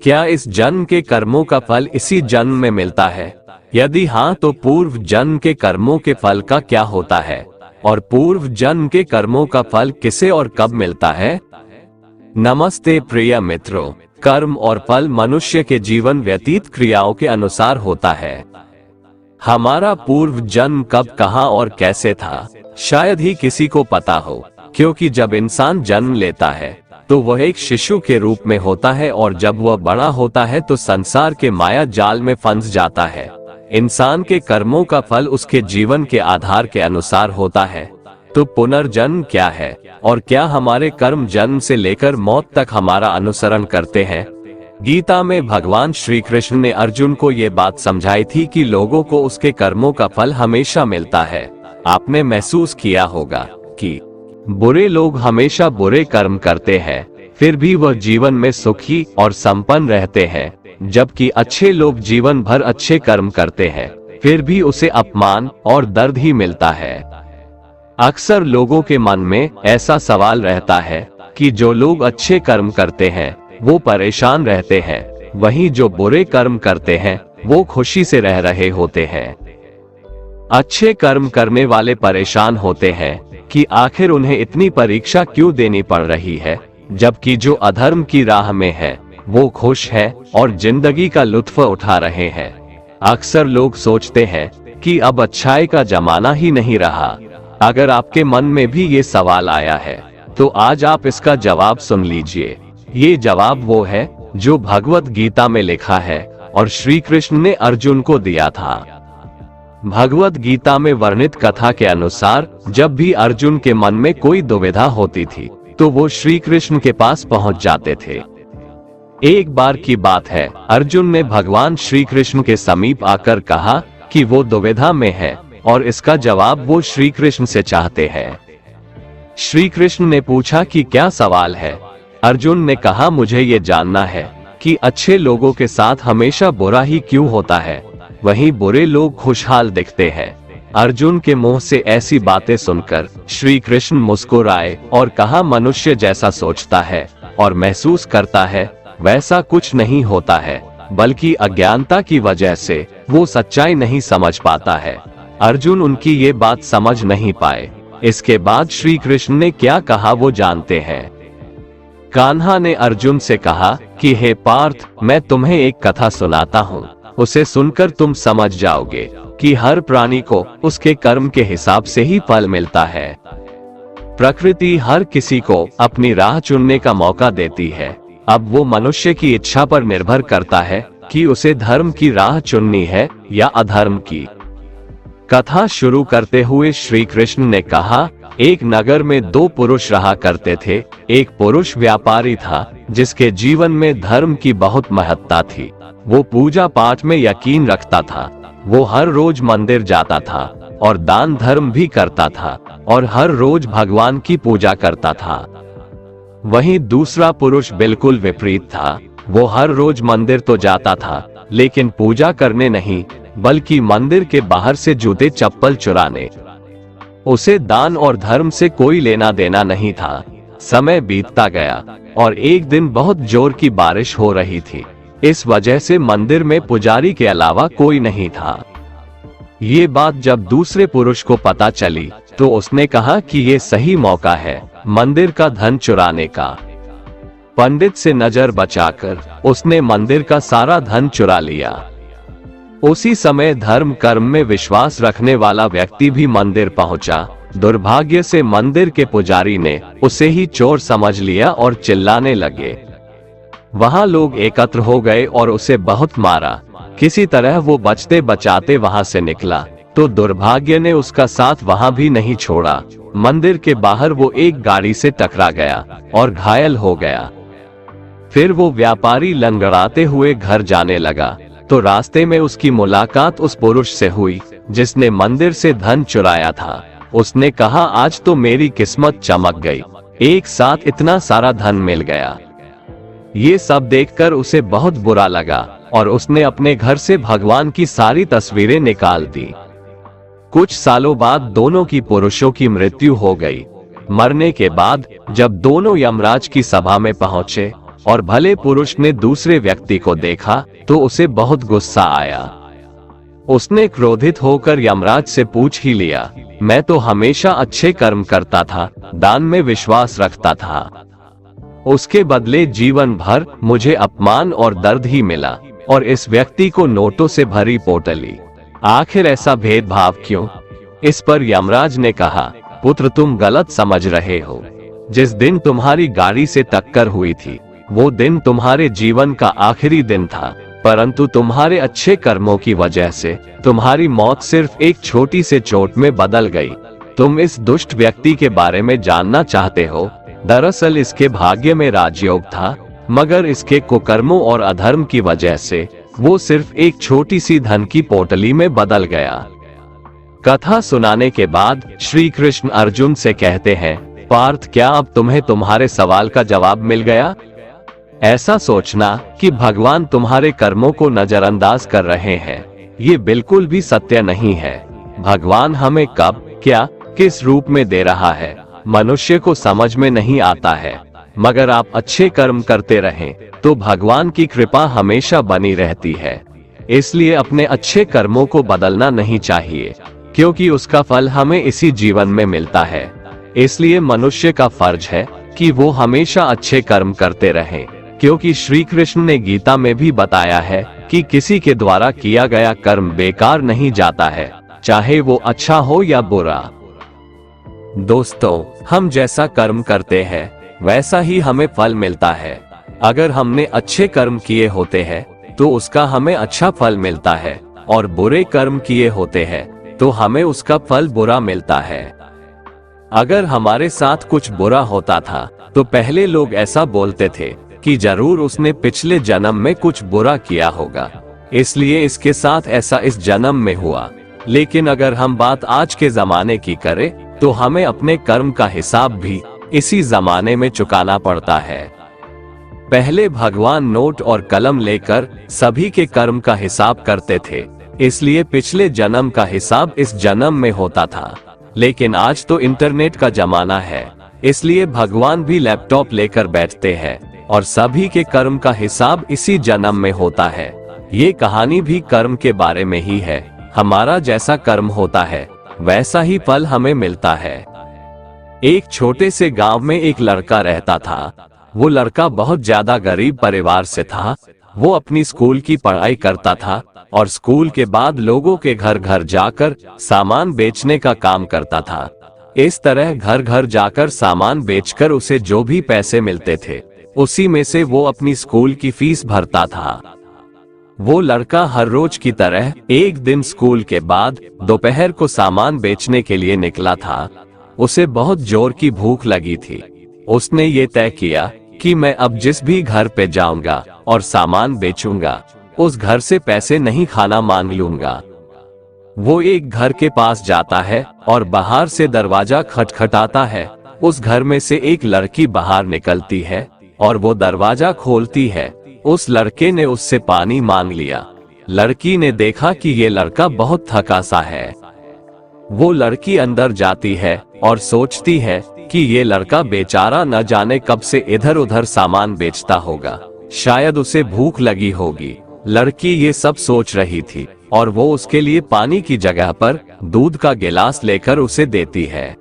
क्या इस जन्म के कर्मों का फल इसी जन्म में मिलता है? यदि हाँ, तो पूर्व जन्म के कर्मों के फल का क्या होता है और पूर्व जन्म के कर्मों का फल किसे और कब मिलता है? नमस्ते प्रिय मित्रों, कर्म और फल मनुष्य के जीवन व्यतीत क्रियाओं के अनुसार होता है। हमारा पूर्व जन्म कब, कहां और कैसे था, शायद ही किसी को पता हो, क्योंकि जब इंसान जन्म लेता है तो वह एक शिशु के रूप में होता है और जब वह बड़ा होता है तो संसार के माया जाल में फंस जाता है। इंसान के कर्मों का फल उसके जीवन के आधार के अनुसार होता है। तो पुनर्जन्म क्या है और क्या हमारे कर्म जन्म से लेकर मौत तक हमारा अनुसरण करते हैं? गीता में भगवान श्री कृष्ण ने अर्जुन को ये बात समझाई थी कि लोगों को उसके कर्मों का फल हमेशा मिलता है। आपने महसूस किया होगा कि बुरे लोग हमेशा बुरे कर्म करते हैं, फिर भी वह जीवन में सुखी और संपन्न रहते हैं, जबकि अच्छे लोग जीवन भर अच्छे कर्म करते हैं, फिर भी उसे अपमान और दर्द ही मिलता है। अक्सर लोगों के मन में ऐसा सवाल रहता है कि जो लोग अच्छे कर्म करते हैं वो परेशान रहते हैं, वहीं जो बुरे कर्म करते हैं वो खुशी से रह रहे होते हैं। अच्छे कर्म करने वाले परेशान होते हैं कि आखिर उन्हें इतनी परीक्षा क्यों देनी पड़ रही है, जबकि जो अधर्म की राह में है वो खुश है और जिंदगी का लुत्फ उठा रहे हैं। अक्सर लोग सोचते हैं कि अब अच्छाई का जमाना ही नहीं रहा। अगर आपके मन में भी ये सवाल आया है तो आज आप इसका जवाब सुन लीजिए। ये जवाब वो है जो भगवत गीता में लिखा है और श्री कृष्ण ने अर्जुन को दिया था। भगवत गीता में वर्णित कथा के अनुसार जब भी अर्जुन के मन में कोई दुविधा होती थी तो वो श्री कृष्ण के पास पहुंच जाते थे। एक बार की बात है, अर्जुन ने भगवान श्री कृष्ण के समीप आकर कहा कि वो दुविधा में है और इसका जवाब वो श्री कृष्ण से चाहते हैं। श्री कृष्ण ने पूछा कि क्या सवाल है? अर्जुन ने कहा, मुझे ये जानना है कि अच्छे लोगों के साथ हमेशा बुरा ही क्यों होता है, वहीं बुरे लोग खुशहाल दिखते हैं। अर्जुन के मुंह से ऐसी बातें सुनकर श्री कृष्ण मुस्कुराए और कहा, मनुष्य जैसा सोचता है और महसूस करता है वैसा कुछ नहीं होता है, बल्कि अज्ञानता की वजह से वो सच्चाई नहीं समझ पाता है। अर्जुन उनकी ये बात समझ नहीं पाए। इसके बाद श्री कृष्ण ने क्या कहा वो जानते हैं। कान्हा ने अर्जुन से कहा कि हे पार्थ, मैं तुम्हें एक कथा सुनाता हूँ, उसे सुनकर तुम समझ जाओगे कि हर प्राणी को उसके कर्म के हिसाब से ही फल मिलता है। प्रकृति हर किसी को अपनी राह चुनने का मौका देती है। अब वो मनुष्य की इच्छा पर निर्भर करता है कि उसे धर्म की राह चुननी है या अधर्म की। कथा शुरू करते हुए श्री कृष्ण ने कहा, एक नगर में दो पुरुष रहा करते थे। एक पुरुष व्यापारी था जिसके जीवन में धर्म की बहुत महत्ता थी। वो पूजा पाठ में यकीन रखता था। वो हर रोज मंदिर जाता था और दान धर्म भी करता था और हर रोज भगवान की पूजा करता था। वहीं दूसरा पुरुष बिल्कुल विपरीत था। वो हर रोज मंदिर तो जाता था लेकिन पूजा करने नहीं, बल्कि मंदिर के बाहर से जूते चप्पल चुराने। उसे दान और धर्म से कोई लेना देना नहीं था। समय बीतता गया और एक दिन बहुत जोर की बारिश हो रही थी। इस वजह से मंदिर में पुजारी के अलावा कोई नहीं था। ये बात जब दूसरे पुरुष को पता चली तो उसने कहा कि ये सही मौका है मंदिर का धन चुराने का। पंडित से नजर बचाकर उसने मंदिर का सारा धन चुरा लिया। उसी समय धर्म कर्म में विश्वास रखने वाला व्यक्ति भी मंदिर पहुंचा। दुर्भाग्य से मंदिर के पुजारी ने उसे ही चोर समझ लिया और चिल्लाने लगे। वहां लोग एकत्र हो गए और उसे बहुत मारा। किसी तरह वो बचते बचाते वहां से निकला तो दुर्भाग्य ने उसका साथ वहां भी नहीं छोड़ा। मंदिर के बाहर वो एक गाड़ी से टकरा गया और घायल हो गया। फिर वो व्यापारी लंगड़ाते हुए घर जाने लगा तो रास्ते में उसकी मुलाकात उस पुरुष से हुई जिसने मंदिर से धन चुराया था। उसने कहा, आज तो मेरी किस्मत चमक गई, एक साथ इतना सारा धन मिल गया। ये सब देखकर उसे बहुत बुरा लगा और उसने अपने घर से भगवान की सारी तस्वीरें निकाल दी। कुछ सालों बाद दोनों की पुरुषों की मृत्यु हो गई। मरने के बाद जब दोनों यमराज की सभा में पहुंचे और भले पुरुष ने दूसरे व्यक्ति को देखा तो उसे बहुत गुस्सा आया। उसने क्रोधित होकर यमराज से पूछ ही लिया, मैं तो हमेशा अच्छे कर्म करता था, दान में विश्वास रखता था, उसके बदले जीवन भर मुझे अपमान और दर्द ही मिला, और इस व्यक्ति को नोटों से भरी पोटली, आखिर ऐसा भेदभाव क्यों? इस पर यमराज ने कहा, पुत्र तुम गलत समझ रहे हो। जिस दिन तुम्हारी गाड़ी से टक्कर हुई थी वो दिन तुम्हारे जीवन का आखिरी दिन था, परंतु तुम्हारे अच्छे कर्मों की वजह से तुम्हारी मौत सिर्फ एक छोटी से चोट में बदल गई। तुम इस दुष्ट व्यक्ति के बारे में जानना चाहते हो? दरअसल इसके भाग्य में राजयोग था, मगर इसके कुकर्मों और अधर्म की वजह से वो सिर्फ एक छोटी सी धन की पोटली में बदल गया। कथा सुनाने के बाद श्री कृष्ण अर्जुन से कहते हैं, पार्थ क्या अब तुम्हें तुम्हारे सवाल का जवाब मिल गया? ऐसा सोचना कि भगवान तुम्हारे कर्मों को नजरअंदाज कर रहे हैं, ये बिल्कुल भी सत्य नहीं है। भगवान हमें कब, क्या, किस रूप में दे रहा है, मनुष्य को समझ में नहीं आता है, मगर आप अच्छे कर्म करते रहें तो भगवान की कृपा हमेशा बनी रहती है। इसलिए अपने अच्छे कर्मों को बदलना नहीं चाहिए, क्योंकि उसका फल हमें इसी जीवन में मिलता है। इसलिए मनुष्य का फर्ज है कि वो हमेशा अच्छे कर्म करते रहें, क्योंकि श्री कृष्ण ने गीता में भी बताया है कि किसी के द्वारा किया गया कर्म बेकार नहीं जाता है, चाहे वो अच्छा हो या बुरा। दोस्तों, हम जैसा कर्म करते हैं वैसा ही हमें फल मिलता है। अगर हमने अच्छे कर्म किए होते हैं तो उसका हमें अच्छा फल मिलता है, और बुरे कर्म किए होते हैं तो हमें उसका फल बुरा मिलता है। अगर हमारे साथ कुछ बुरा होता था तो पहले लोग ऐसा बोलते थे कि जरूर उसने पिछले जन्म में कुछ बुरा किया होगा, इसलिए इसके साथ ऐसा इस जन्म में हुआ। लेकिन अगर हम बात आज के जमाने की करें तो हमें अपने कर्म का हिसाब भी इसी जमाने में चुकाना पड़ता है। पहले भगवान नोट और कलम लेकर सभी के कर्म का हिसाब करते थे, इसलिए पिछले जन्म का हिसाब इस जन्म में होता था। लेकिन आज तो इंटरनेट का जमाना है, इसलिए भगवान भी लैपटॉप लेकर बैठते हैं और सभी के कर्म का हिसाब इसी जन्म में होता है। ये कहानी भी कर्म के बारे में ही है। हमारा जैसा कर्म होता है वैसा ही फल हमें मिलता है। एक छोटे से गांव में एक लड़का रहता था। वो लड़का बहुत ज्यादा गरीब परिवार से था। वो अपनी स्कूल की पढ़ाई करता था और स्कूल के बाद लोगों के घर घर जाकर सामान बेचने का काम करता था। इस तरह घर घर जाकर सामान बेचकर उसे जो भी पैसे मिलते थे उसी में से वो अपनी स्कूल की फीस भरता था। वो लड़का हर रोज की तरह एक दिन स्कूल के बाद दोपहर को सामान बेचने के लिए निकला था। उसे बहुत जोर की भूख लगी थी। उसने ये तय किया कि मैं अब जिस भी घर पे जाऊंगा और सामान बेचूंगा उस घर से पैसे नहीं खाना मांग लूंगा। वो एक घर के पास जाता है और बाहर से दरवाजा खटखटाता है। उस घर में से एक लड़की बाहर निकलती है और वो दरवाजा खोलती है। उस लड़के ने उससे पानी मांग लिया। लड़की ने देखा कि ये लड़का बहुत थका सा है। वो लड़की अंदर जाती है और सोचती है कि ये लड़का बेचारा न जाने कब से इधर उधर सामान बेचता होगा, शायद उसे भूख लगी होगी। लड़की ये सब सोच रही थी और वो उसके लिए पानी की जगह पर दूध का गिलास लेकर उसे देती है।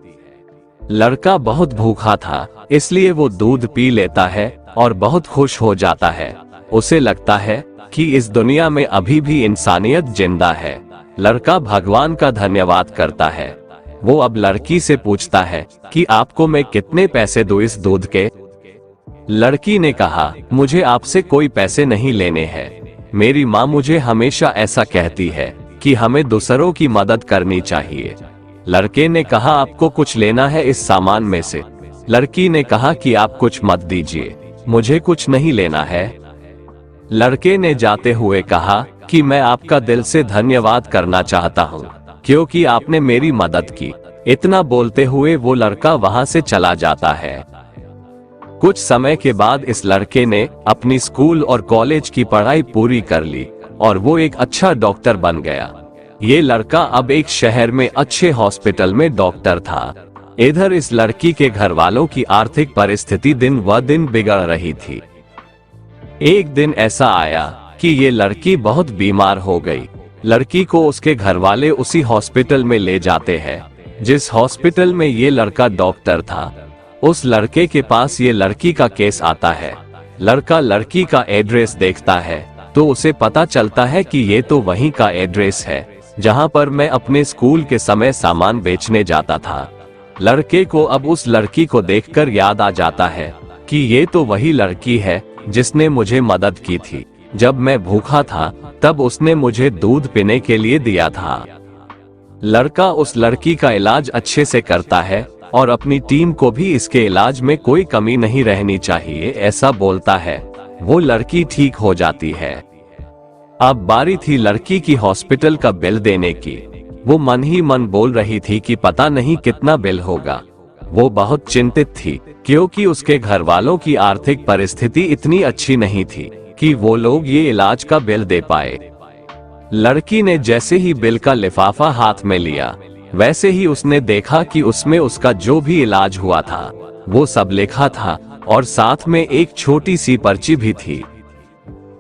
लड़का बहुत भूखा था, इसलिए वो दूध पी लेता है और बहुत खुश हो जाता है। उसे लगता है कि इस दुनिया में अभी भी इंसानियत जिंदा है। लड़का भगवान का धन्यवाद करता है। वो अब लड़की से पूछता है कि आपको मैं कितने पैसे दूं इस दूध के? लड़की ने कहा, मुझे आपसे कोई पैसे नहीं लेने हैं। मेरी माँ मुझे हमेशा ऐसा कहती है कि हमें दूसरों की मदद करनी चाहिए। लड़के ने कहा, आपको कुछ लेना है इस सामान में से? लड़की ने कहा कि आप कुछ मत दीजिए, मुझे कुछ नहीं लेना है। लड़के ने जाते हुए कहा कि मैं आपका दिल से धन्यवाद करना चाहता हूँ क्योंकि आपने मेरी मदद की। इतना बोलते हुए वो लड़का वहाँ से चला जाता है। कुछ समय के बाद इस लड़के ने अपनी स्कूल और कॉलेज की पढ़ाई पूरी कर ली और वो एक अच्छा डॉक्टर बन गया। ये लड़का अब एक शहर में अच्छे हॉस्पिटल में डॉक्टर था। इधर इस लड़की के घर वालों की आर्थिक परिस्थिति दिन व दिन बिगड़ रही थी। एक दिन ऐसा आया कि ये लड़की बहुत बीमार हो गई। लड़की को उसके घर वाले उसी हॉस्पिटल में ले जाते हैं जिस हॉस्पिटल में ये लड़का डॉक्टर था। उस लड़के के पास ये लड़की का केस आता है। लड़का लड़की का एड्रेस देखता है तो उसे पता चलता है कि ये तो वहीं का एड्रेस है जहां पर मैं अपने स्कूल के समय सामान बेचने जाता था। लड़के को अब उस लड़की को देखकर याद आ जाता है कि ये तो वही लड़की है जिसने मुझे मदद की थी। जब मैं भूखा था तब उसने मुझे दूध पीने के लिए दिया था। लड़का उस लड़की का इलाज अच्छे से करता है और अपनी टीम को भी इसके इलाज में कोई कमी नहीं रहनी चाहिए ऐसा बोलता है। वो लड़की ठीक हो जाती है। अब बारी थी लड़की की हॉस्पिटल का बिल देने की। वो मन ही मन बोल रही थी कि पता नहीं कितना बिल होगा। वो बहुत चिंतित थी क्योंकि उसके घर वालों की आर्थिक परिस्थिति इतनी अच्छी नहीं थी कि वो लोग ये इलाज का बिल दे पाए। लड़की ने जैसे ही बिल का लिफाफा हाथ में लिया वैसे ही उसने देखा कि उसमें उसका जो भी इलाज हुआ था वो सब लिखा था और साथ में एक छोटी सी पर्ची भी थी।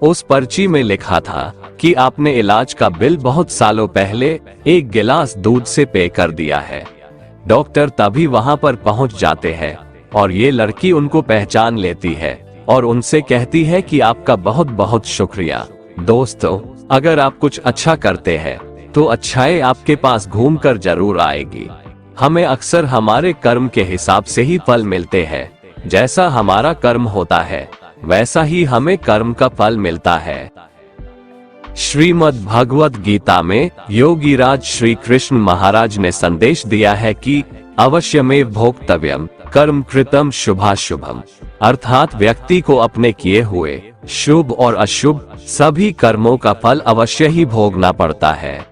उस पर्ची में लिखा था कि आपने इलाज का बिल बहुत सालों पहले एक गिलास दूध से पे कर दिया है। डॉक्टर तभी वहां पर पहुंच जाते हैं और ये लड़की उनको पहचान लेती है और उनसे कहती है कि आपका बहुत बहुत शुक्रिया। दोस्तों, अगर आप कुछ अच्छा करते हैं तो अच्छाई आपके पास घूमकर जरूर आएगी। हमें अक्सर हमारे कर्म के हिसाब से ही फल मिलते हैं। जैसा हमारा कर्म होता है वैसा ही हमें कर्म का फल मिलता है। श्रीमद् भगवत गीता में योगीराज श्री कृष्ण महाराज ने संदेश दिया है कि अवश्यमेव भोक्तव्यम कर्म कृतम शुभाशुभम, अर्थात व्यक्ति को अपने किए हुए शुभ और अशुभ सभी कर्मों का फल अवश्य ही भोगना पड़ता है।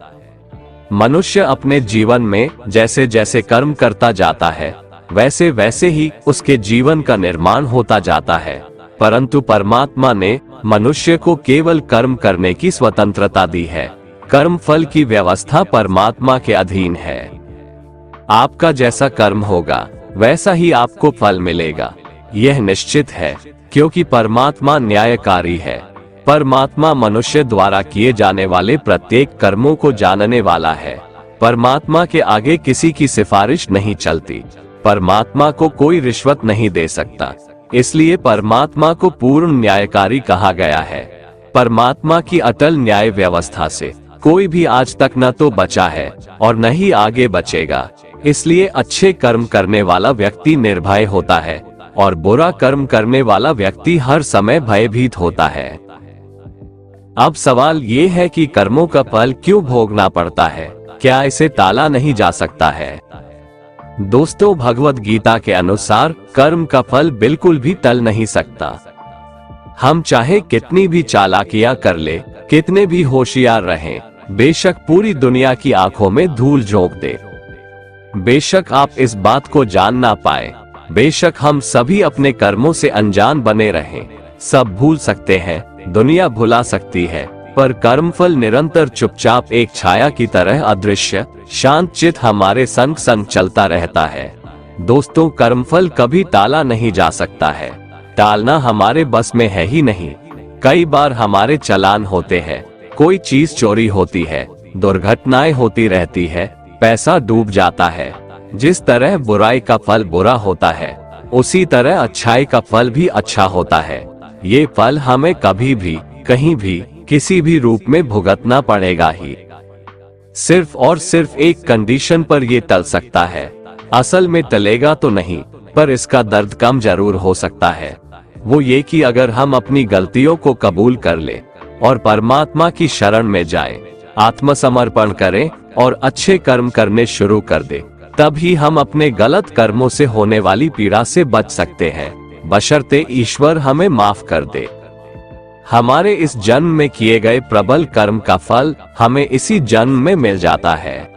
मनुष्य अपने जीवन में जैसे जैसे कर्म करता जाता है वैसे वैसे ही उसके जीवन का निर्माण होता जाता है, परंतु परमात्मा ने मनुष्य को केवल कर्म करने की स्वतंत्रता दी है। कर्म फल की व्यवस्था परमात्मा के अधीन है। आपका जैसा कर्म होगा वैसा ही आपको फल मिलेगा, यह निश्चित है, क्योंकि परमात्मा न्यायकारी है। परमात्मा मनुष्य द्वारा किए जाने वाले प्रत्येक कर्मों को जानने वाला है। परमात्मा के आगे किसी की सिफारिश नहीं चलती। परमात्मा को कोई रिश्वत नहीं दे सकता, इसलिए परमात्मा को पूर्ण न्यायकारी कहा गया है। परमात्मा की अटल न्याय व्यवस्था से कोई भी आज तक न तो बचा है और न ही आगे बचेगा। इसलिए अच्छे कर्म करने वाला व्यक्ति निर्भय होता है और बुरा कर्म करने वाला व्यक्ति हर समय भयभीत होता है। अब सवाल ये है कि कर्मों का फल क्यों भोगना पड़ता है? क्या इसे टाला नहीं जा सकता है? दोस्तों, भगवत गीता के अनुसार कर्म का फल बिल्कुल भी टल नहीं सकता। हम चाहे कितनी भी चालाकियां कर ले, कितने भी होशियार रहें, बेशक पूरी दुनिया की आंखों में धूल झोंक दे, बेशक आप इस बात को जान ना पाए, बेशक हम सभी अपने कर्मों से अनजान बने रहें, सब भूल सकते हैं, दुनिया भुला सकती है, पर कर्मफल निरंतर चुपचाप एक छाया की तरह अदृश्य शांत चित हमारे संग संग चलता रहता है। दोस्तों, कर्मफल कभी टाला नहीं जा सकता है। टालना हमारे बस में है ही नहीं। कई बार हमारे चालान होते हैं, कोई चीज चोरी होती है, दुर्घटनाएं होती रहती है, पैसा डूब जाता है। जिस तरह बुराई का फल बुरा होता है उसी तरह अच्छाई का फल भी अच्छा होता है। ये फल हमें कभी भी कहीं भी किसी भी रूप में भुगतना पड़ेगा ही। सिर्फ और सिर्फ एक कंडीशन पर ये टल सकता है। असल में टलेगा तो नहीं, पर इसका दर्द कम जरूर हो सकता है। वो ये कि अगर हम अपनी गलतियों को कबूल कर ले और परमात्मा की शरण में जाए, आत्मसमर्पण करें और अच्छे कर्म करने शुरू कर दे, तब ही हम अपने गलत कर्मों से होने वाली पीड़ा से बच सकते हैं, बशर्ते ईश्वर हमें माफ कर दे। हमारे इस जन्म में किए गए प्रबल कर्म का फल हमें इसी जन्म में मिल जाता है।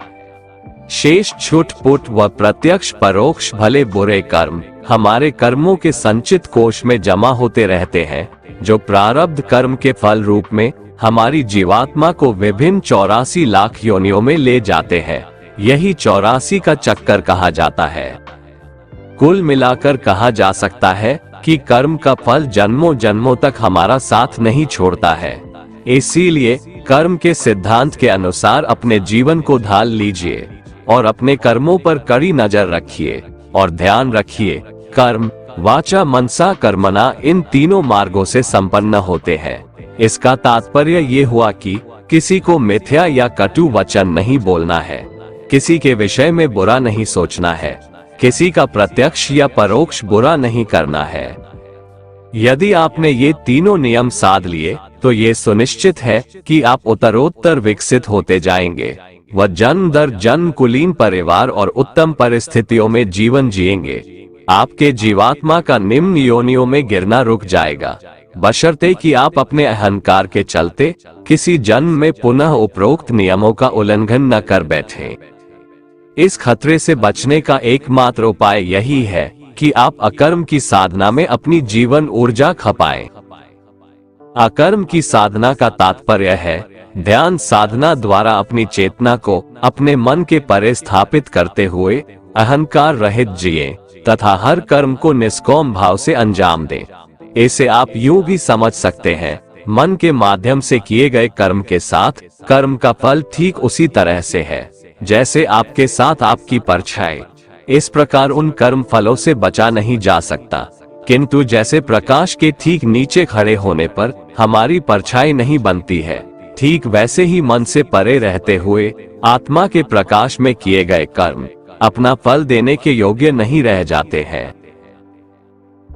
शेष छुट-पुट व प्रत्यक्ष परोक्ष भले बुरे कर्म हमारे कर्मों के संचित कोश में जमा होते रहते हैं, जो प्रारब्ध कर्म के फल रूप में हमारी जीवात्मा को विभिन्न 84 लाख योनियों में ले जाते हैं। यही 84 का चक्कर कहा जाता है। कुल मिलाकर कहा जा सकता है कि कर्म का फल जन्मों जन्मों तक हमारा साथ नहीं छोड़ता है। इसीलिए कर्म के सिद्धांत के अनुसार अपने जीवन को ढाल लीजिए और अपने कर्मों पर कड़ी नजर रखिए और ध्यान रखिए, कर्म, वाचा, मनसा, कर्मणा इन तीनों मार्गों से संपन्न होते हैं। इसका तात्पर्य ये हुआ कि किसी को मिथ्या या कटु वचन नहीं बोलना है, किसी के विषय में बुरा नहीं सोचना है, किसी का प्रत्यक्ष या परोक्ष बुरा नहीं करना है। यदि आपने ये तीनों नियम साध लिए तो ये सुनिश्चित है कि आप उत्तरोत्तर विकसित होते जाएंगे व जन्म दर जन्म कुलीन परिवार और उत्तम परिस्थितियों में जीवन जिएंगे। आपके जीवात्मा का निम्न योनियों में गिरना रुक जाएगा, बशर्ते कि आप अपने अहंकार के चलते किसी जन्म में पुनः उपरोक्त नियमों का उल्लंघन न कर बैठें। इस खतरे से बचने का एकमात्र उपाय यही है कि आप अकर्म की साधना में अपनी जीवन ऊर्जा खपाएं। अकर्म की साधना का तात्पर्य है ध्यान साधना द्वारा अपनी चेतना को अपने मन के परे स्थापित करते हुए अहंकार रहित जिए तथा हर कर्म को निष्काम भाव से अंजाम दें। इसे आप यूं भी समझ सकते हैं, मन के माध्यम से किए गए कर्म के साथ कर्म का फल ठीक उसी तरह से है जैसे आपके साथ आपकी परछाई। इस प्रकार उन कर्म फलों से बचा नहीं जा सकता, किंतु जैसे प्रकाश के ठीक नीचे खड़े होने पर हमारी परछाई नहीं बनती है, ठीक वैसे ही मन से परे रहते हुए आत्मा के प्रकाश में किए गए कर्म अपना फल देने के योग्य नहीं रह जाते हैं।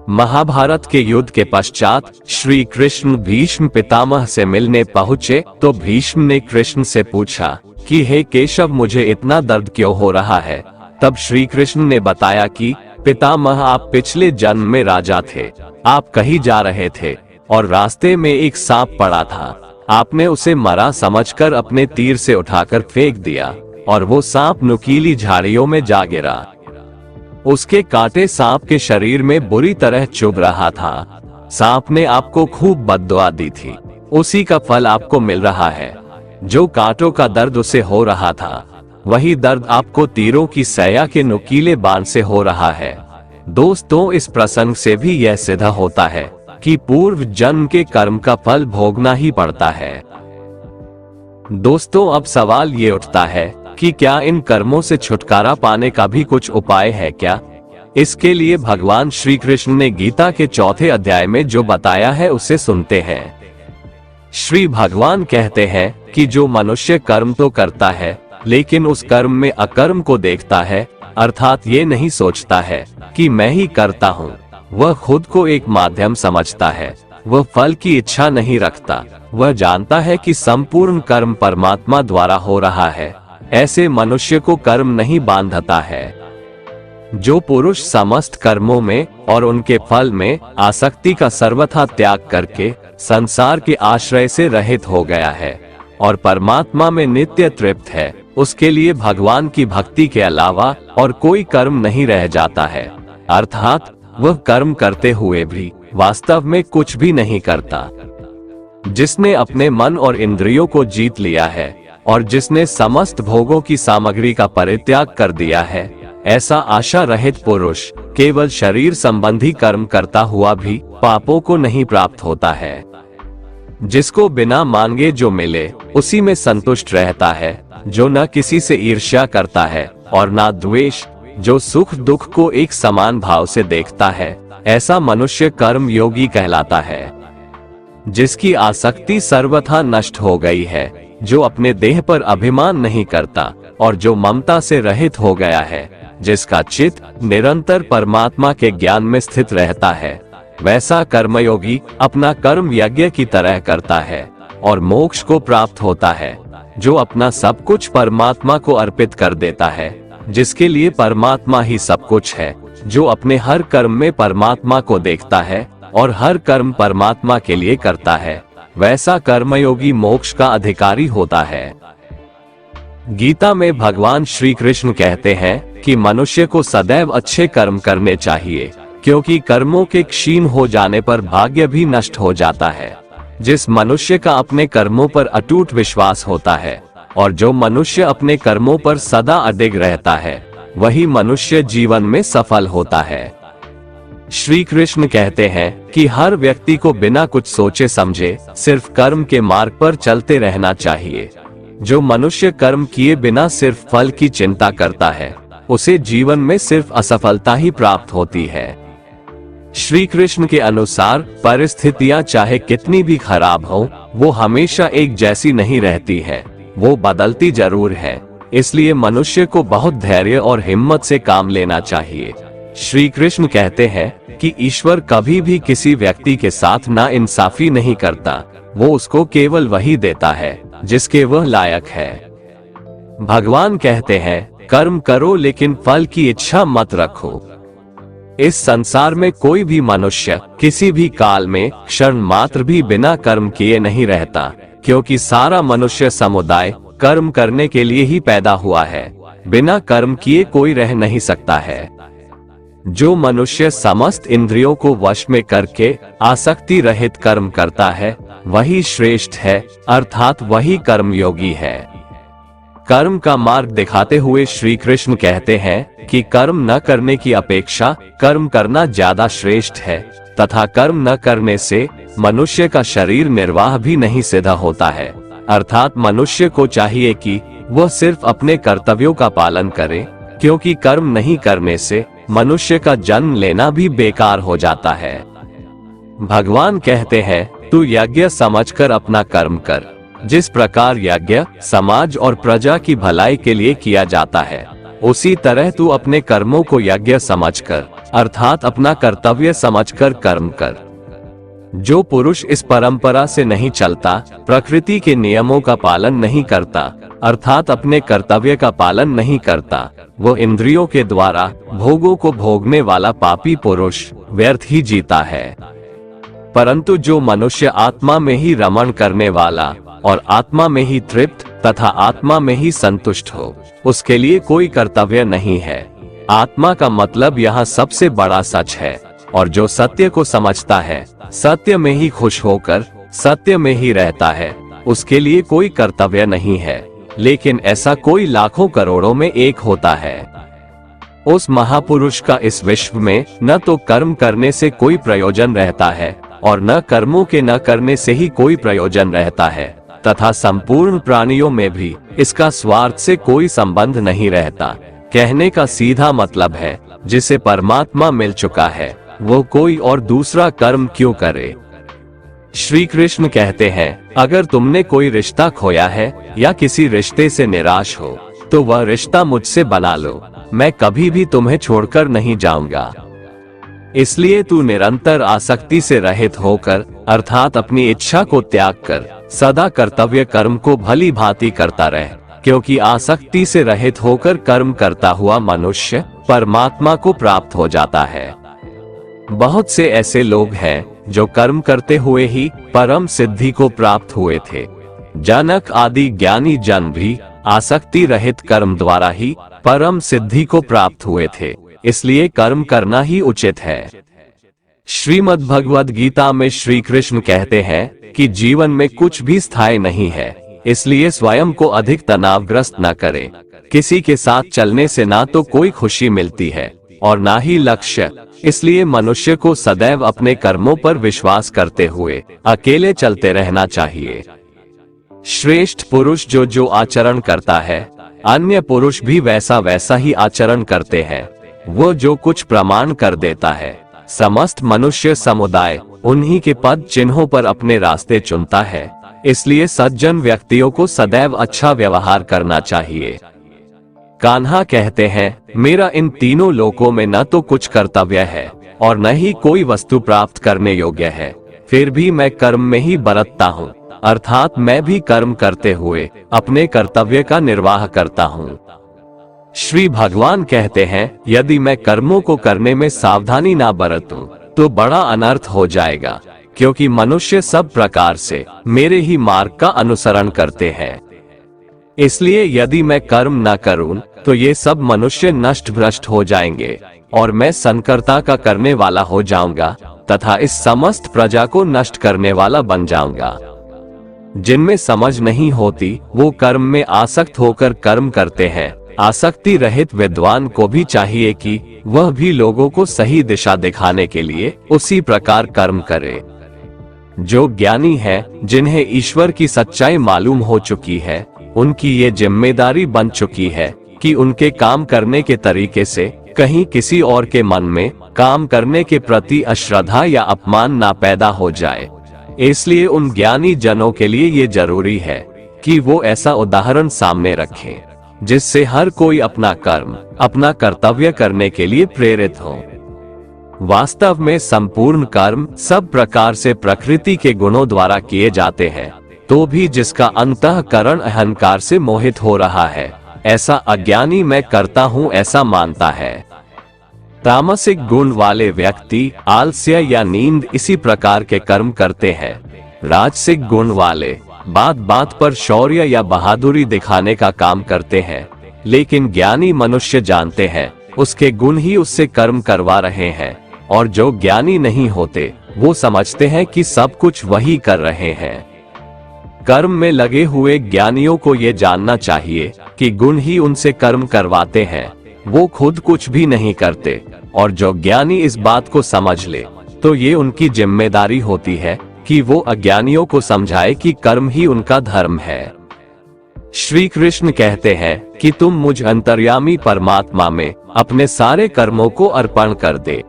महाभारत के युद्ध के पश्चात श्री कृष्ण भीष्म पितामह से मिलने पहुँचे तो भीष्म ने कृष्ण से पूछा कि हे केशव, मुझे इतना दर्द क्यों हो रहा है। तब श्री कृष्ण ने बताया कि पितामह, आप पिछले जन्म में राजा थे, आप कहीं जा रहे थे और रास्ते में एक सांप पड़ा था। आपने उसे मरा समझकर अपने तीर से उठाकर फेंक दिया और वो सांप नुकीली झाड़ियों में जा गिरा। उसके कांटे सांप के शरीर में बुरी तरह चुभ रहा था। सांप ने आपको खूब बद्दुआ दी थी, उसी का फल आपको मिल रहा है। जो कांटों का दर्द उसे हो रहा था, वही दर्द आपको तीरों की सैया के नुकीले बाण से हो रहा है। दोस्तों, इस प्रसंग से भी यह सिद्ध होता है कि पूर्व जन्म के कर्म का फल भोगना ही पड़ता है। दोस्तों, अब सवाल ये उठता है कि क्या इन कर्मों से छुटकारा पाने का भी कुछ उपाय है क्या? इसके लिए भगवान श्री कृष्ण ने गीता के 4 अध्याय में जो बताया है उसे सुनते हैं। श्री भगवान कहते हैं कि जो मनुष्य कर्म तो करता है लेकिन उस कर्म में अकर्म को देखता है, अर्थात ये नहीं सोचता है कि मैं ही करता हूँ, वह खुद को एक माध्यम समझता है, वह फल की इच्छा नहीं रखता, वह जानता है कि संपूर्ण कर्म परमात्मा द्वारा हो रहा है, ऐसे मनुष्य को कर्म नहीं बांधता है। जो पुरुष समस्त कर्मों में और उनके फल में आसक्ति का सर्वथा त्याग करके संसार के आश्रय से रहित हो गया है और परमात्मा में नित्य तृप्त है, उसके लिए भगवान की भक्ति के अलावा और कोई कर्म नहीं रह जाता है। अर्थात वह कर्म करते हुए भी वास्तव में कुछ भी नहीं करता। जिसने अपने मन और इंद्रियों को जीत लिया है और जिसने समस्त भोगों की सामग्री का परित्याग कर दिया है, ऐसा आशा रहित पुरुष केवल शरीर संबंधी कर्म करता हुआ भी पापों को नहीं प्राप्त होता है। जिसको बिना मांगे जो मिले उसी में संतुष्ट रहता है, जो न किसी से ईर्ष्या करता है और न द्वेष, जो सुख दुख को एक समान भाव से देखता है, ऐसा मनुष्य कर्म योगी कहलाता है। जिसकी आसक्ति सर्वथा नष्ट हो गई है, जो अपने देह पर अभिमान नहीं करता और जो ममता से रहित हो गया है, जिसका चित्त निरंतर परमात्मा के ज्ञान में स्थित रहता है, वैसा कर्मयोगी अपना कर्म यज्ञ की तरह करता है और मोक्ष को प्राप्त होता है। जो अपना सब कुछ परमात्मा को अर्पित कर देता है, जिसके लिए परमात्मा ही सब कुछ है, जो अपने हर कर्म में परमात्मा को देखता है और हर कर्म परमात्मा के लिए करता है, वैसा कर्मयोगी मोक्ष का अधिकारी होता है। गीता में भगवान श्री कृष्ण कहते हैं कि मनुष्य को सदैव अच्छे कर्म करने चाहिए, क्योंकि कर्मों के क्षीण हो जाने पर भाग्य भी नष्ट हो जाता है। जिस मनुष्य का अपने कर्मों पर अटूट विश्वास होता है और जो मनुष्य अपने कर्मों पर सदा अडिग रहता है, वही मनुष्य जीवन में सफल होता है। श्री कृष्ण कहते हैं कि हर व्यक्ति को बिना कुछ सोचे समझे सिर्फ कर्म के मार्ग पर चलते रहना चाहिए। जो मनुष्य कर्म किए बिना सिर्फ फल की चिंता करता है, उसे जीवन में सिर्फ असफलता ही प्राप्त होती है। श्री कृष्ण के अनुसार परिस्थितियां चाहे कितनी भी खराब हो, वो हमेशा एक जैसी नहीं रहती है, वो बदलती जरूर है। इसलिए मनुष्य को बहुत धैर्य और हिम्मत से काम लेना चाहिए। श्री कृष्ण कहते हैं कि ईश्वर कभी भी किसी व्यक्ति के साथ नाइंसाफी नहीं करता, वो उसको केवल वही देता है जिसके वह लायक है। भगवान कहते हैं कर्म करो लेकिन फल की इच्छा मत रखो। इस संसार में कोई भी मनुष्य किसी भी काल में क्षण मात्र भी बिना कर्म किए नहीं रहता, क्योंकि सारा मनुष्य समुदाय कर्म करने के लिए ही पैदा हुआ है। बिना कर्म किए कोई रह नहीं सकता है। जो मनुष्य समस्त इंद्रियों को वश में करके आसक्ति रहित कर्म करता है, वही श्रेष्ठ है, अर्थात वही कर्मयोगी है। कर्म का मार्ग दिखाते हुए श्री कृष्ण कहते हैं कि कर्म न करने की अपेक्षा कर्म करना ज्यादा श्रेष्ठ है, तथा कर्म न करने से मनुष्य का शरीर निर्वाह भी नहीं सिद्ध होता है। अर्थात मनुष्य को चाहिए कि वह सिर्फ अपने कर्तव्यों का पालन करे, क्योंकि कर्म नहीं करने से मनुष्य का जन्म लेना भी बेकार हो जाता है। भगवान कहते हैं तू यज्ञ समझकर अपना कर्म कर। जिस प्रकार यज्ञ समाज और प्रजा की भलाई के लिए किया जाता है, उसी तरह तू अपने कर्मों को यज्ञ समझकर, अर्थात अपना कर्तव्य समझकर कर्म कर। जो पुरुष इस परंपरा से नहीं चलता, प्रकृति के नियमों का पालन नहीं करता, अर्थात अपने कर्तव्य का पालन नहीं करता, वो इंद्रियों के द्वारा भोगों को भोगने वाला पापी पुरुष व्यर्थ ही जीता है। परंतु जो मनुष्य आत्मा में ही रमण करने वाला और आत्मा में ही तृप्त तथा आत्मा में ही संतुष्ट हो, उसके लिए कोई कर्तव्य नहीं है। आत्मा का मतलब यहाँ सबसे बड़ा सच है, और जो सत्य को समझता है, सत्य में ही खुश होकर सत्य में ही रहता है, उसके लिए कोई कर्तव्य नहीं है। लेकिन ऐसा कोई लाखों करोड़ों में एक होता है। उस महापुरुष का इस विश्व में न तो कर्म करने से कोई प्रयोजन रहता है और न कर्मों के न करने से ही कोई प्रयोजन रहता है, तथा संपूर्ण प्राणियों में भी इसका स्वार्थ से कोई संबंध नहीं रहता। कहने का सीधा मतलब है, जिसे परमात्मा मिल चुका है, वो कोई और दूसरा कर्म क्यों करे। श्री कृष्ण कहते हैं अगर तुमने कोई रिश्ता खोया है या किसी रिश्ते से निराश हो, तो वह रिश्ता मुझसे बना लो, मैं कभी भी तुम्हें छोड़कर नहीं जाऊंगा। इसलिए तू निरंतर आसक्ति से रहित होकर, अर्थात अपनी इच्छा को त्याग कर सदा कर्तव्य कर्म को भली भांति करता रहे, क्योंकि आसक्ति से रहित होकर कर्म करता हुआ मनुष्य परमात्मा को प्राप्त हो जाता है। बहुत से ऐसे लोग हैं जो कर्म करते हुए ही परम सिद्धि को प्राप्त हुए थे। जनक आदि ज्ञानी जन भी आसक्ति रहित कर्म द्वारा ही परम सिद्धि को प्राप्त हुए थे। इसलिए कर्म करना ही उचित है। श्रीमद् भगवद गीता में श्री कृष्ण कहते हैं कि जीवन में कुछ भी स्थायी नहीं है, इसलिए स्वयं को अधिक तनावग्रस्त न करें। किसी के साथ चलने से ना तो कोई खुशी मिलती है और ना ही लक्ष्य, इसलिए मनुष्य को सदैव अपने कर्मों पर विश्वास करते हुए अकेले चलते रहना चाहिए। श्रेष्ठ पुरुष जो जो आचरण करता है, अन्य पुरुष भी वैसा वैसा ही आचरण करते हैं। वो जो कुछ प्रमाण कर देता है, समस्त मनुष्य समुदाय उन्हीं के पद चिन्हों पर अपने रास्ते चुनता है। इसलिए सज्जन व्यक्तियों को सदैव अच्छा व्यवहार करना चाहिए। कान्हा कहते हैं मेरा इन तीनों लोकों में न तो कुछ कर्तव्य है और न ही कोई वस्तु प्राप्त करने योग्य है, फिर भी मैं कर्म में ही बरतता हूँ, अर्थात मैं भी कर्म करते हुए अपने कर्तव्य का निर्वाह करता हूँ। श्री भगवान कहते हैं यदि मैं कर्मों को करने में सावधानी ना बरतूं तो बड़ा अनर्थ हो जाएगा, क्योंकि मनुष्य सब प्रकार से मेरे ही मार्ग का अनुसरण करते हैं। इसलिए यदि मैं कर्म न करूं तो ये सब मनुष्य नष्ट भ्रष्ट हो जाएंगे और मैं संकर्ता का करने वाला हो जाऊंगा तथा इस समस्त प्रजा को नष्ट करने वाला बन जाऊंगा। जिनमें समझ नहीं होती वो कर्म में आसक्त होकर कर्म करते हैं, आसक्ति रहित विद्वान को भी चाहिए कि वह भी लोगों को सही दिशा दिखाने के लिए उसी प्रकार कर्म करे। जो ज्ञानी है, जिन्हें ईश्वर की सच्चाई मालूम हो चुकी है, उनकी ये जिम्मेदारी बन चुकी है कि उनके काम करने के तरीके से कहीं किसी और के मन में काम करने के प्रति अश्रद्धा या अपमान ना पैदा हो जाए। इसलिए उन ज्ञानी जनों के लिए ये जरूरी है कि वो ऐसा उदाहरण सामने रखें जिससे हर कोई अपना कर्म, अपना कर्तव्य करने के लिए प्रेरित हो। वास्तव में संपूर्ण कर्म सब प्रकार से प्रकृति के गुणों द्वारा किए जाते हैं, तो भी जिसका अंतःकरण अहंकार से मोहित हो रहा है, ऐसा अज्ञानी मैं करता हूँ ऐसा मानता है। तामसिक गुण वाले व्यक्ति आलस्य या नींद इसी प्रकार के कर्म करते हैं। राजसिक गुण वाले बात बात पर शौर्य या बहादुरी दिखाने का काम करते हैं, लेकिन ज्ञानी मनुष्य जानते हैं उसके गुण ही उससे कर्म करवा रहे हैं, और जो ज्ञानी नहीं होते वो समझते हैं कि सब कुछ वही कर रहे हैं। कर्म में लगे हुए ज्ञानियों को ये जानना चाहिए कि गुण ही उनसे कर्म करवाते हैं, वो खुद कुछ भी नहीं करते। और जो ज्ञानी इस बात को समझ ले तो ये उनकी जिम्मेदारी होती है कि वो अज्ञानियों को समझाए कि कर्म ही उनका धर्म है। श्री कृष्ण कहते हैं कि तुम मुझ अंतर्यामी परमात्मा में अपने सारे कर्मों को अर्पण कर दे।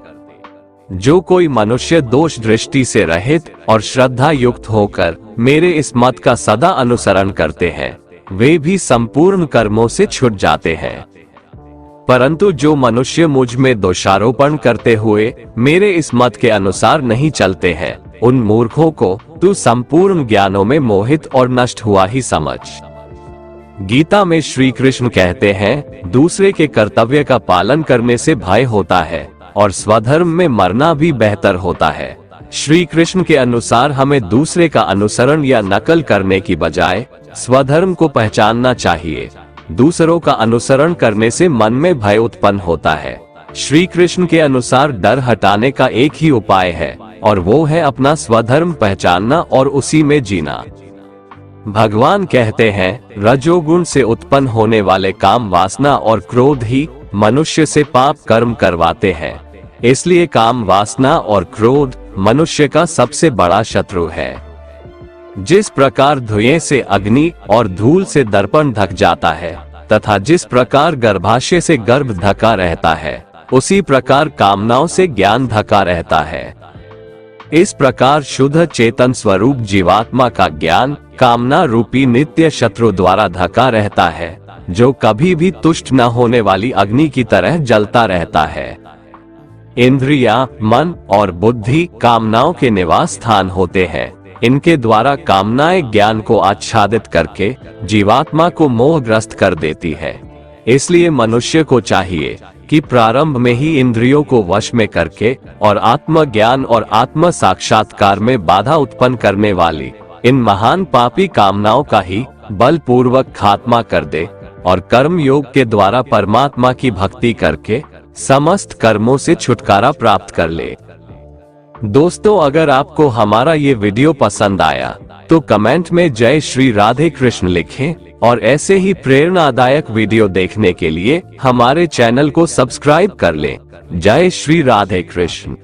जो कोई मनुष्य दोष दृष्टि से रहित और श्रद्धा युक्त होकर मेरे इस मत का सदा अनुसरण करते हैं, वे भी संपूर्ण कर्मों से छूट जाते हैं। परंतु जो मनुष्य मुझ में दोषारोपण करते हुए मेरे इस मत के अनुसार नहीं चलते हैं, उन मूर्खों को तू संपूर्ण ज्ञानों में मोहित और नष्ट हुआ ही समझ। गीता में श्री कृष्ण कहते हैं, दूसरे के कर्तव्य का पालन करने से भय होता है और स्वधर्म में मरना भी बेहतर होता है। श्री कृष्ण के अनुसार हमें दूसरे का अनुसरण या नकल करने की बजाय स्वधर्म को पहचानना चाहिए। दूसरों का अनुसरण करने से मन में भय उत्पन्न होता है। श्री कृष्ण के अनुसार डर हटाने का एक ही उपाय है, और वो है अपना स्वधर्म पहचानना और उसी में जीना। भगवान कहते हैं, रजोगुण से उत्पन्न होने वाले काम वासना और क्रोध ही मनुष्य से पाप कर्म करवाते हैं। इसलिए काम वासना और क्रोध मनुष्य का सबसे बड़ा शत्रु है। जिस प्रकार धुएं से अग्नि और धूल से दर्पण ढक जाता है तथा जिस प्रकार गर्भाशय से गर्भ ढका रहता है, उसी प्रकार कामनाओं से ज्ञान ढका रहता है। इस प्रकार शुद्ध चेतन स्वरूप जीवात्मा का ज्ञान कामना रूपी नित्य शत्रु द्वारा ढका रहता है, जो कभी भी तुष्ट न होने वाली अग्नि की तरह जलता रहता है। इंद्रियां, मन और बुद्धि कामनाओं के निवास स्थान होते हैं। इनके द्वारा कामनाएं ज्ञान को आच्छादित करके जीवात्मा को मोहग्रस्त कर देती है। इसलिए मनुष्य को चाहिए कि प्रारंभ में ही इंद्रियों को वश में करके और आत्मज्ञान और आत्म साक्षात्कार में बाधा उत्पन्न करने वाली इन महान पापी कामनाओं का ही बलपूर्वक खात्मा कर दे और कर्म योग के द्वारा परमात्मा की भक्ति करके समस्त कर्मों से छुटकारा प्राप्त कर ले। दोस्तों, अगर आपको हमारा ये वीडियो पसंद आया तो कमेंट में जय श्री राधे कृष्ण लिखें, और ऐसे ही प्रेरणादायक वीडियो देखने के लिए हमारे चैनल को सब्सक्राइब कर लें। जय श्री राधे कृष्ण।